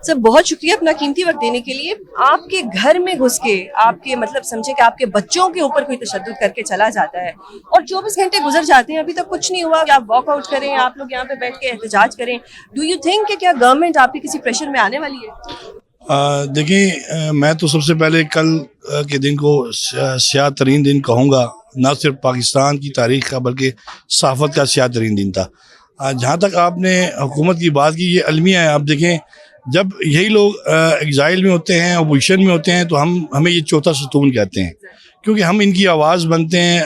Sir बहुत शुक्रिया अपना कीमती वक्त देने के लिए। आपके घर में घुस के आपके मतलब समझे कि आपके बच्चों के ऊपर कोई तशद्दुद करके चला जाता है और 24 घंटे गुजर जाते हैं, अभी तक कुछ नहीं हुआ। आप वॉकआउट करें, आप लोग यहाँ पे बैठ के एहतजाज करें। डू यू थिंक कि क्या गवर्नमेंट आपके किसी प्रेशर में आने वाली है? देखिए, मैं तो सबसे पहले कल के दिन को स्याह तरीन दिन कहूँगा, ना सिर्फ पाकिस्तान की तारीख का बल्कि सहाफ़त का स्याह तरीन दिन था। जहाँ तक आपने हुकूमत की बात की, ये अलमिया है। आप देखें, जब यही लोग एग्ज़ाइल में होते हैं, अपोजिशन में होते हैं, तो हमें ये चौथा सतून कहते हैं, क्योंकि हम इनकी आवाज़ बनते हैं।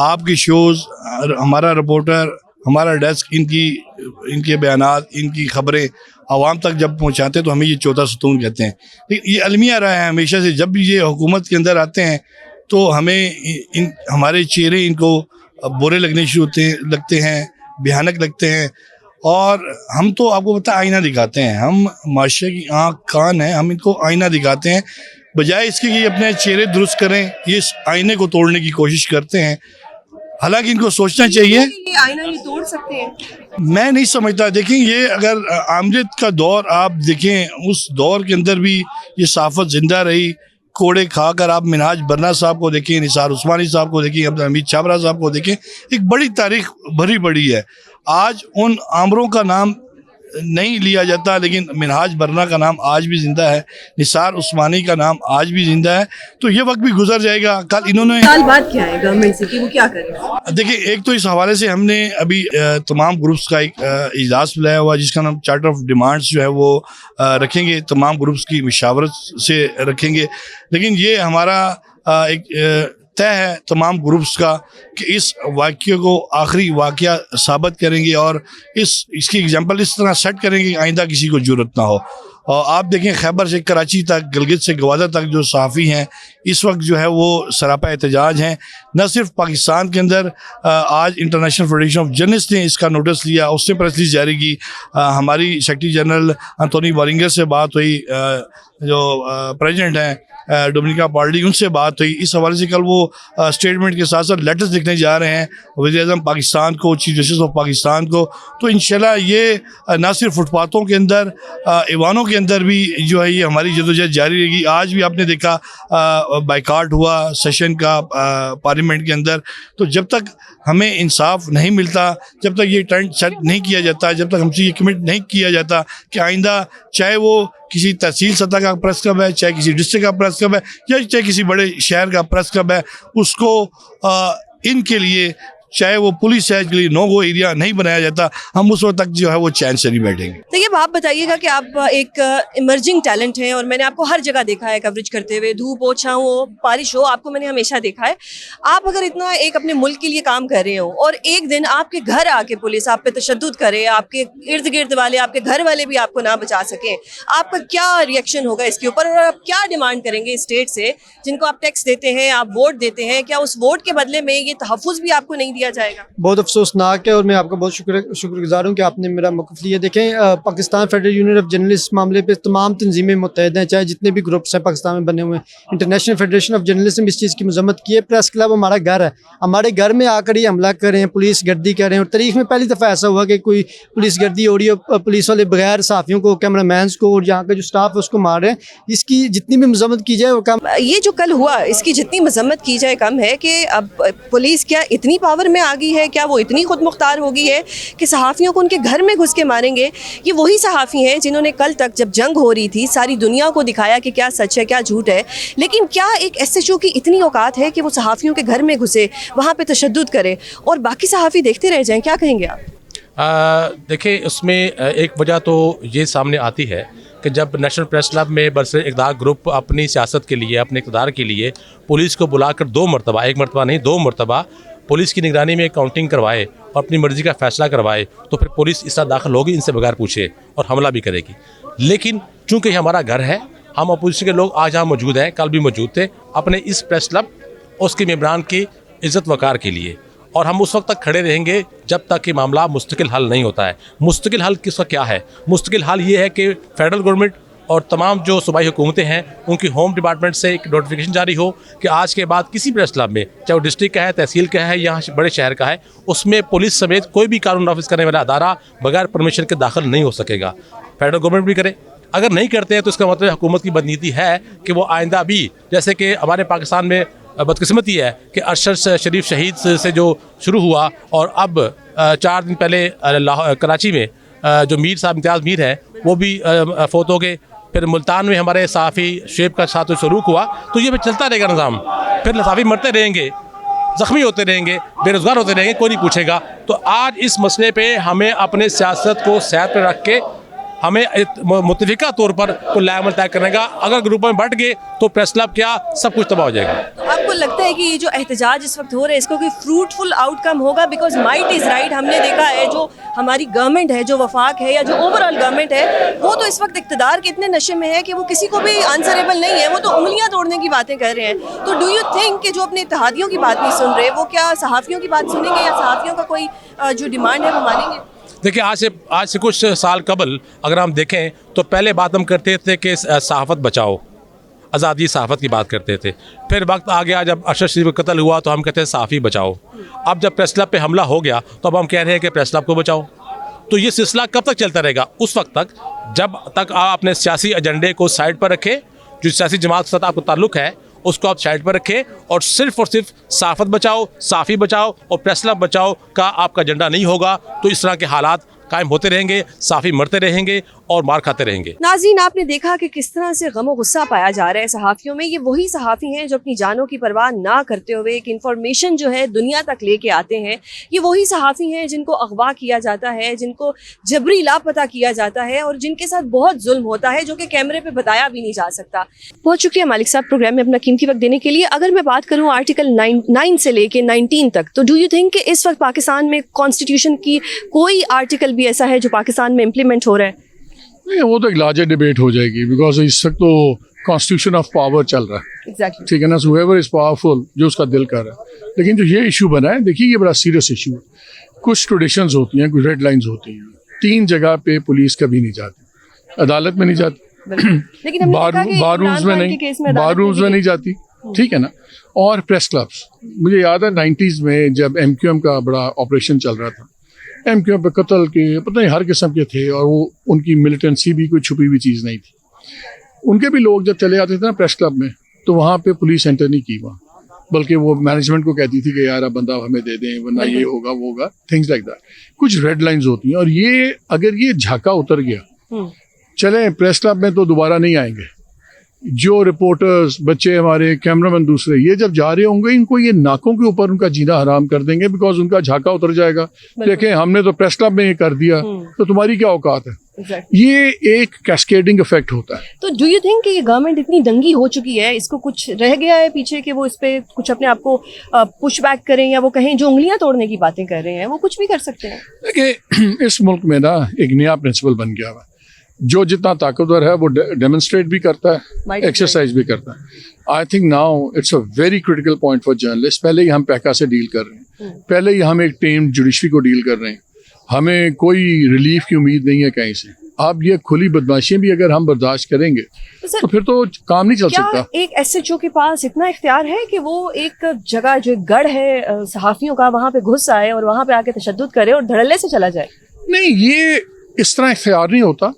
आपके शोज़, हमारा रिपोर्टर, हमारा डेस्क इनके बयानात, इनकी खबरें आवाम तक जब पहुँचाते हैं तो हमें ये चौथा सतून कहते हैं। लेकिन ये अलमिया रहा है हमेशा से। जब भी ये हुकूमत के अंदर आते हैं तो हमें हमारे चेहरे इनको बुरे लगते हैं, भयानक लगते हैं। और हम तो आपको पता आईना दिखाते हैं, हम माशरे की आँख कान हैं, हम इनको आईना दिखाते हैं। बजाय इसके कि ये अपने चेहरे दुरुस्त करें, ये इस आईने को तोड़ने की कोशिश करते हैं। हालांकि इनको सोचना चाहिए, ये आईना ये तोड़ सकते हैं। मैं नहीं समझता। देखें, ये अगर आमजद का दौर आप देखें, उस दौर के अंदर भी ये सहाफ़त जिंदा रही। कोड़े खाकर आप मिनहाज बरना साहब को देखें, निसार उस्मानी साहब को देखें, अब्दुल हमीद छाबरा साहब को देखें, एक बड़ी तारीख भरी पड़ी है। आज उन आमरों का नाम नहीं लिया जाता, लेकिन मिनहाज बरना का नाम आज भी जिंदा है, निसार उस्मानी का नाम आज भी जिंदा है। तो ये वक्त भी गुजर जाएगा। कल इन्होंने साल बाद क्या है गवर्नमेंट से कि वो क्या करें? देखिए, एक तो इस हवाले से हमने अभी तमाम ग्रुप्स का एक इजलास बुलाया हुआ, जिसका नाम चार्टर ऑफ डिमांड्स जो है वो रखेंगे, तमाम ग्रुप्स की मशावरत से रखेंगे। लेकिन ये हमारा एक तय है तमाम ग्रुप्स का कि इस वाक़ये को आखिरी वाक़या साबित करेंगे और इसकी एग्जांपल इस तरह सेट करेंगे कि आइंदा किसी को ज़रूरत ना हो। और आप देखें, खैबर से कराची तक, गिलगित से गवादर तक जो सहाफ़ी हैं इस वक्त जो है वो सरापा एहतजाज हैं। न सिर्फ पाकिस्तान के अंदर, आज इंटरनेशनल फेडरेशन ऑफ जर्नलिस्ट ने इसका नोटिस लिया, उसने प्रेस रिलीज जारी की। हमारी सेक्रेटरी जनरल एंथोनी बोलिंगर से बात हुई, जो प्रेसिडेंट हैं डोमिनिका पार्डी, उनसे बात हुई। इस हवाले से कल वो स्टेटमेंट के साथ साथ लेटर्स लिखने जा रहे हैं वज़ीर-ए-आज़म पाकिस्तान को, चीफ जस्टिस ऑफ पाकिस्तान को। तो इंशाल्लाह ये ना सिर्फ फुटपाथों के अंदर, ईवानों के अंदर भी जो है ये हमारी जदोजहद जारी रहेगी। आज भी आपने देखा बाइकाट हुआ सेशन का पार्लियामेंट के अंदर। तो जब तक हमें इंसाफ नहीं मिलता, जब तक ये ट्रेंड सेट नहीं किया जाता, जब तक हमसे ये कमिट नहीं किया जाता कि आइंदा चाहे वो किसी तहसील सतह का प्रेस क्लब है, चाहे किसी डिस्ट्रिक्ट का प्रेस क्लब है, या चाहे किसी बड़े शहर का प्रेस क्लब है, उसको इनके लिए चाहे वो पुलिस है के लिए नो गो एरिया नहीं बनाया जाता, हम उस वक्त तक जो है वो चैन से नहीं बैठेंगे। देखिए, अब आप बताइएगा कि आप एक इमर्जिंग टैलेंट हैं और मैंने आपको हर जगह देखा है कवरेज करते हुए, धूप हो, छाँव हो, बारिश हो, आपको मैंने हमेशा देखा है। आप अगर इतना एक अपने मुल्क के लिए काम कर रहे हो और एक दिन आपके घर आके पुलिस आप पे तशद्दुद करे, आपके इर्द गिर्द वाले, आपके घर वाले भी आपको ना बचा सकें, आपका क्या रिएक्शन होगा इसके ऊपर? और आप क्या डिमांड करेंगे स्टेट से, जिनको आप टैक्स देते हैं, आप वोट देते हैं, क्या उस वोट के बदले में ये तहफ़्फ़ुज़ भी आपको नहीं दिया जाएगा? बहुत अफसोसनाक है और मैं आपका बहुत शुक्रगुजार हूँ कि आपने मेरा मौक़िफ़ लिया। देखें, Pakistan federal union of journalist मामले पे तमाम तंजीमें मुत्तहद हैं, चाहे जितने भी ग्रुप्स हैं पाकिस्तान में बने हुए हैं। इंटरनेशनल फेडरेशन ऑफ जर्नलिज्म इस चीज़ की मजम्मत की है। प्रेस क्लब हमारा घर है, हमारे घर में आकर ही हमला कर रहे हैं, पुलिस गर्दी कर रहे हैं। और तारीख में पहली दफ़ा ऐसा हुआ कि कोई पुलिस गर्दी हो रही है, पुलिस वाले बगैर सहाफ़ियों को, कैमरा मैंस को और यहाँ का जो स्टाफ है उसको मार रहे हैं। इसकी जितनी भी मजम्मत की जाए वो कम। ये जो कल हुआ इसकी जितनी मजम्मत की जाए कम है कि अब पुलिस क्या इतनी पावर में आ गई है, क्या वो इतनी खुद मुख्तार हो गई है कि सहाफ़ियों को उनके घर में घुस के मारेंगे? ये वही सहाफ़ी हैं जिन्होंने कल तक जब जंग हो रही थी सारी दुनिया को दिखाया कि क्या सच है क्या झूठ है। लेकिन क्या एक SHO की इतनी औकात है कि वो सहाफ़ियों के घर में घुसे, वहाँ पे तशद्दुद करे और बाकी सहाफ़ी देखते रह जाएं? क्या कहेंगे आप? देखिए, उसमें एक वजह तो ये सामने आती है कि जब नेशनल प्रेस क्लब में बरसर इक़्तिदार ग्रुप अपनी सियासत के लिए, अपने इक़्तिदार के लिए पुलिस को बुलाकर 2 मरतबा, 1 मरतबा नहीं 2 मरतबा पुलिस की निगरानी में काउंटिंग करवाए और अपनी मर्ज़ी का फ़ैसला करवाए, तो फिर पुलिस इस तरह दाखिल होगी इनसे बगैर पूछे और हमला भी करेगी। लेकिन चूँकि हमारा घर है, हम अपोजिशन के लोग आज यहाँ मौजूद हैं, कल भी मौजूद थे, अपने इस प्रेस क्लब उसके मेम्बरान की इज़्ज़त वक़ार के लिए, और हम उस वक्त तक खड़े रहेंगे जब तक कि मामला मुस्तकिल हल नहीं होता है। मुस्तकिल हल किसका क्या है? मुस्तकिल हल ये है कि फ़ेडरल गवर्नमेंट और तमाम जो सूबाई हुकूमतें हैं उनकी होम डिपार्टमेंट से एक नोटिफिकेशन जारी हो कि आज के बाद किसी प्रेस क्लब में, चाहे वो डिस्ट्रिक्ट का है, तहसील का है या बड़े शहर का है, उसमें पुलिस समेत कोई भी कानून नाफिज करने वाला अदारा बगैर परमिशन के दाखिल नहीं हो सकेगा। फेडरल गवर्नमेंट भी करे, अगर नहीं करते हैं तो इसका मतलब हुकूमत की बदनीति है कि वो आइंदा भी, जैसे कि हमारे पाकिस्तान में बदकिस्मती है कि अरशद शरीफ शहीद से जो शुरू हुआ और अब 4 दिन पहले कराची में जो मीर साहब इम्तियाज़ मीर हैं वो भी फौत हो गए। फिर मुल्तान में हमारे सहाफ़ी शुएब का साथ सलूक हुआ। तो ये चलता रहेगा निज़ाम, फिर सहाफ़ी मरते रहेंगे, ज़ख्मी होते रहेंगे, बेरोज़गार होते रहेंगे, कोई नहीं पूछेगा। तो आज इस मसले पे हमें अपने सियासत को सैर पर रख के हमें मुतफ़िका तौर पर कोई लाएमल तय करने का। अगर ग्रुपों में बट गए तो प्रेस क्लब क्या सब कुछ तबाह हो जाएगा। तो आपको लगता है कि ये जो एहतजाज इस वक्त हो रहा है इसको कोई फ्रूटफुल आउटकम होगा? बिकॉज माइट इज़ राइट, हमने देखा है जो हमारी गवर्नमेंट है, जो वफाक है या जो ओवरऑल गवर्नमेंट है, वो तो इस वक्त इक़्तिदार के इतने नशे में है कि वो किसी को भी आंसरेबल नहीं है, वो तो उंगलियां तोड़ने की बातें कर रहे हैं। तो डू यू थिंक कि जो अपने इत्तेहादियों की बात नहीं सुन रहे वो क्या सहाफ़ियों की बात सुनेंगे या सहाफ़ियों का कोई जो डिमांड है वो मानेंगे? देखिए, आज से कुछ साल कबल अगर हम देखें तो पहले बात हम करते थे कि सहाफ़त बचाओ, आज़ादी सहाफ़त की बात करते थे। फिर वक्त आ गया जब अरशद शरीफ का कत्ल हुआ तो हम कहते हैं सहाफ़ी बचाओ। अब जब प्रेस क्लब पे हमला हो गया तो अब हम कह रहे हैं कि प्रेस क्लब को बचाओ। तो ये सिलसिला कब तक चलता रहेगा? उस वक्त तक जब तक आप अपने सियासी एजेंडे को साइड पर रखें, जो सियासी जमात के साथ आपको ताल्लुक़ है उसको आप साइड पर रखें और सिर्फ सहाफ़त बचाओ, सहाफ़ी बचाओ और प्रेस क्लब बचाओ का आपका एजेंडा नहीं होगा तो इस तरह के हालात कायम होते रहेंगे, सहाफ़ी मरते रहेंगे और मार खाते रहेंगे। नाज़रीन, आपने देखा कि किस तरह से गम और गुस्सा पाया जा रहा है सहाफ़ियों में। ये वही सहाफ़ी हैं जो अपनी जानों की परवाह ना करते हुए एक इन्फॉर्मेशन जो है दुनिया तक लेके आते हैं। ये वही सहाफ़ी हैं जिनको अगवा किया जाता है, जिनको जबरी लापता किया जाता है और जिनके साथ बहुत जुल्म होता है जो कि कैमरे पे बताया भी नहीं जा सकता। बहुत शुक्रिया मालिक साहब प्रोग्राम में अपना कीमती वक्त देने के लिए। अगर मैं बात करूँ आर्टिकल 9 से लेके 19 तक, तो डू यू थिंक कि इस वक्त पाकिस्तान में कॉन्स्टिट्यूशन की कोई आर्टिकल भी ऐसा है जो पाकिस्तान में इम्प्लीमेंट हो रहा है? नहीं, वो तो एक लार्जर डिबेट हो जाएगी बिकॉज इस वक्त तो कॉन्स्टिट्यूशन ऑफ पावर चल रहा है। एग्जैक्टली। ठीक है ना, हुएवर इज पावरफुल, जो उसका दिल कर रहा है। लेकिन जो ये इशू बना है, देखिए ये बड़ा सीरियस इशू है। कुछ ट्रेडिशंस होती हैं, कुछ रेड लाइंस होती हैं। 3 जगह पे पुलिस कभी नहीं जाती, अदालत में नहीं जाती, लेकिन बार रूम्स में नहीं जाती, ठीक है ना। और प्रेस क्लब्स, मुझे याद है 90s में जब MQM का बड़ा ऑपरेशन चल रहा था, MQM पे कत्ल के पता नहीं हर किस्म के थे और वो उनकी मिलिटेंसी भी कोई छुपी हुई चीज़ नहीं थी। उनके भी लोग जब चले जाते थे ना प्रेस क्लब में तो वहाँ पे पुलिस एंटर नहीं की वहाँ, बल्कि वो मैनेजमेंट को कहती थी कि यार अब बंदा हमें दे दें वरना ये होगा वो होगा, थिंग्स लाइक दैट। कुछ रेड लाइंस होती हैं और ये अगर ये झाका उतर गया, चले प्रेस क्लब में तो दोबारा नहीं आएंगे। जो रिपोर्टर्स, बच्चे हमारे, कैमरामैन दूसरे, ये जब जा रहे होंगे इनको ये नाकों के ऊपर उनका जीना हराम कर देंगे बिकॉज उनका झाका उतर जाएगा। देखें हमने तो प्रेस क्लब में ये कर दिया तो तुम्हारी क्या औकात है। ये एक कैस्केडिंग इफेक्ट होता है। तो डू यू थिंक कि ये गवर्नमेंट इतनी दंगी हो चुकी है, इसको कुछ रह गया है पीछे कि वो इस पे कुछ अपने आप को पुश बैक करें या वो कहें जो उंगलियां तोड़ने की बातें कर रहे हैं वो कुछ भी कर सकते हैं? देखिए इस मुल्क में ना एक नया प्रिंसिपल बन गया है, जो जितना ताकतवर है वो डेमोन्स्ट्रेट भी करता है, एक्सरसाइज भी करता है। I think now it's a very critical point for journalist. पहले ही हम पैका से डील कर रहे हैं, पहले ही हम एक टेम जुडिशरी को डील कर रहे हैं, हमें कोई रिलीफ की उम्मीद नहीं है कहीं से। अब ये खुली बदमाशी भी अगर हम बर्दाश्त करेंगे तो फिर तो काम नहीं चल सकता। एक SHO के पास इतना इख्तियार है कि वो एक जगह जो गढ़ है सहाफियों का वहाँ पे घुस आए और वहाँ पे आके तशद्दुद करे और धड़ल्ले से चला जाए? नहीं, ये इस तरह इख्तियार नहीं होता।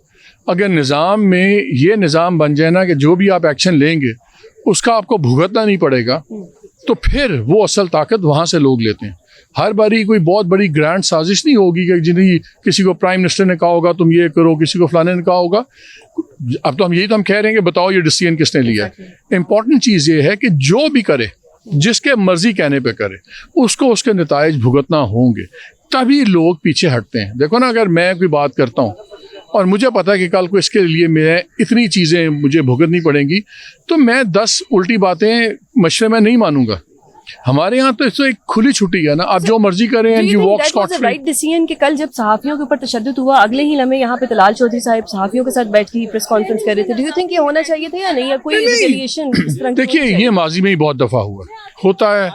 अगर निज़ाम में ये निज़ाम बन जाए ना कि जो भी आप एक्शन लेंगे उसका आपको भुगतना नहीं पड़ेगा, तो फिर वो असल ताकत वहाँ से लोग लेते हैं। हर बारी कोई बहुत बड़ी ग्रैंड साजिश नहीं होगी कि जिन्हें किसी को प्राइम मिनिस्टर ने कहा होगा तुम ये करो, किसी को फलाने ने कहा होगा। अब तो हम यही तो हम कह रहे हैं कि बताओ ये डिसीजन किसने लिया है। इम्पॉर्टेंट चीज़ ये है कि जो भी करे, जिसके मर्जी कहने पे करे, उसको उसके नताइज भुगतना होंगे, तभी लोग पीछे हटते हैं। देखो ना, अगर मैं कोई बात करता हूँ और मुझे पता है कि कल को इसके लिए मैं इतनी चीज़ें मुझे भुगतनी पड़ेंगी, तो मैं 10 उल्टी बातें मशरे में नहीं मानूंगा। हमारे यहाँ तो इससे एक खुली छुट्टी है ना, आप जो मर्जी करें and you walk scot free. Right decision कि कल जब सहाफियों के ऊपर तशद्दुद हुआ, अगले ही लम्हे यहाँ पे तलाल चौधरी साहब सहाफियों के साथ बैठ के प्रेस कॉन्फ्रेंस कर रहे थे। डू यू थिंक ये होना चाहिए था या नहीं, या कोई रिटेलिएशन इस तरह? देखिए ये माजी में ही बहुत दफ़ा हुआ होता है,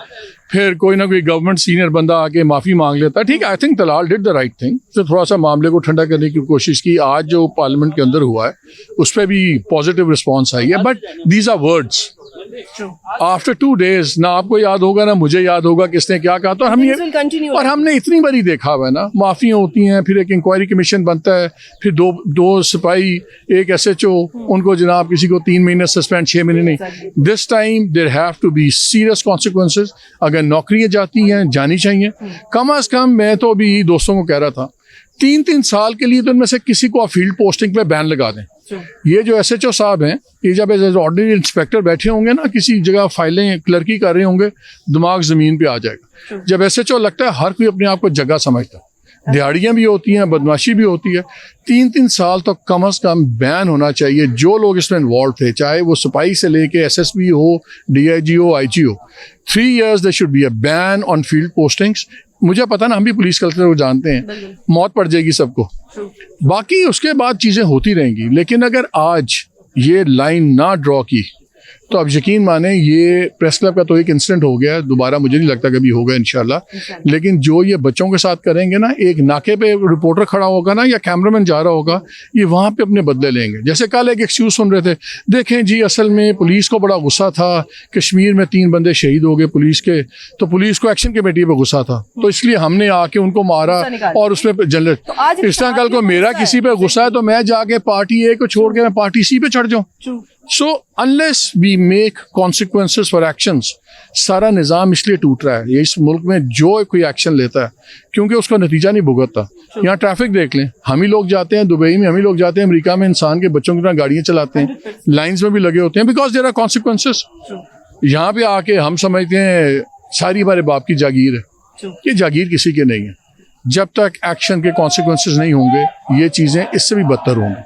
फिर कोई ना कोई गवर्नमेंट सीनियर बंदा आके माफ़ी मांग लेता है। ठीक है, I think Talal did the right thing, तो थोड़ा सा मामले को ठंडा करने की कोशिश की। आज जो पार्लियामेंट के अंदर हुआ है उस पर भी पॉजिटिव रिस्पॉन्स आई है, but these are words, after 2 days ना आपको याद होगा ना मुझे याद होगा किसने क्या कहा। तो हम ये Things will continue. और हमने इतनी बारी देखा हुआ है ना, माफियाँ होती हैं, फिर एक इंक्वायरी कमीशन बनता है, फिर दो सिपाही, एक SHO, उनको जनाब किसी को 3 महीने सस्पेंड, 6 महीने नहीं। This time there have to be serious consequences. अगर नौकरियाँ जाती हैं, जानी चाहिए। कम अज कम मैं तो अभी दोस्तों को कह रहा था 3-3 साल के लिए तो इनमें से किसी को आप फील्ड पोस्टिंग पे बैन लगा दें। ये जो SHO साहब हैं, ये जब एज ऑर्डिनरी इंस्पेक्टर बैठे होंगे ना, किसी जगह फाइलें क्लर्की कर रहे होंगे, दिमाग ज़मीन पे आ जाएगा। जब SHO लगता है हर कोई अपने आप को जगह समझता है। दिहाड़ियाँ भी होती हैं, बदमाशी भी होती है। 3-3 साल तो कम अज़ कम बैन होना चाहिए। जो लोग इसमें इन्वॉल्व थे, चाहे वो सिपाही से लेके SSP हो, DIG हो, IG हो, 3 years there should be a ban on field postings। मुझे पता ना, हम भी पुलिस कल्चर को जानते हैं, मौत पड़ जाएगी सबको। बाकी उसके बाद चीज़ें होती रहेंगी। लेकिन अगर आज ये लाइन ना ड्रॉ की तो अब यकीन माने ये प्रेस क्लब का तो एक इंसिडेंट हो गया है, दोबारा मुझे नहीं लगता कभी होगा इंशाल्लाह। लेकिन जो ये बच्चों के साथ करेंगे ना, एक नाके पे रिपोर्टर खड़ा होगा ना या कैमरामैन जा रहा होगा, ये वहाँ पे अपने बदले लेंगे। जैसे कल एक एक्सक्यूज सुन रहे थे, देखें जी असल में पुलिस को बड़ा गुस्सा था, कश्मीर में 3 बंदे शहीद हो गए पुलिस के, तो पुलिस को एक्शन कमेटी पे गुस्सा था, तो इसलिए हमने आके उनको मारा और उसमें जनरल। इस तरह कल को मेरा किसी पे गुस्सा है तो मैं जाके पार्टी A को छोड़ के मैं पार्टी C पे चढ़ जाऊँ। So unless we make consequences for actions, सारा निज़ाम इसलिए टूट रहा है। ये इस मुल्क में जो कोई एक्शन लेता है क्योंकि उसका नतीजा नहीं भुगतता। यहाँ ट्रैफिक देख लें, हम ही लोग जाते हैं दुबई में, हम ही लोग जाते हैं अमेरिका में, इंसान के बच्चों की तरह गाड़ियाँ चलाते हैं, लाइन्स में भी लगे होते हैं, बिकॉज देयर आर कॉन्सिक्वेंसेस। यहाँ पे आके हम समझते हैं सारी हमारे बाप की जागीर है। ये जागीर किसी के नहीं है। जब तक एक्शन के कॉन्सिक्वेंसेस नहीं होंगे, ये चीज़ें इससे भी बदतर होंगी।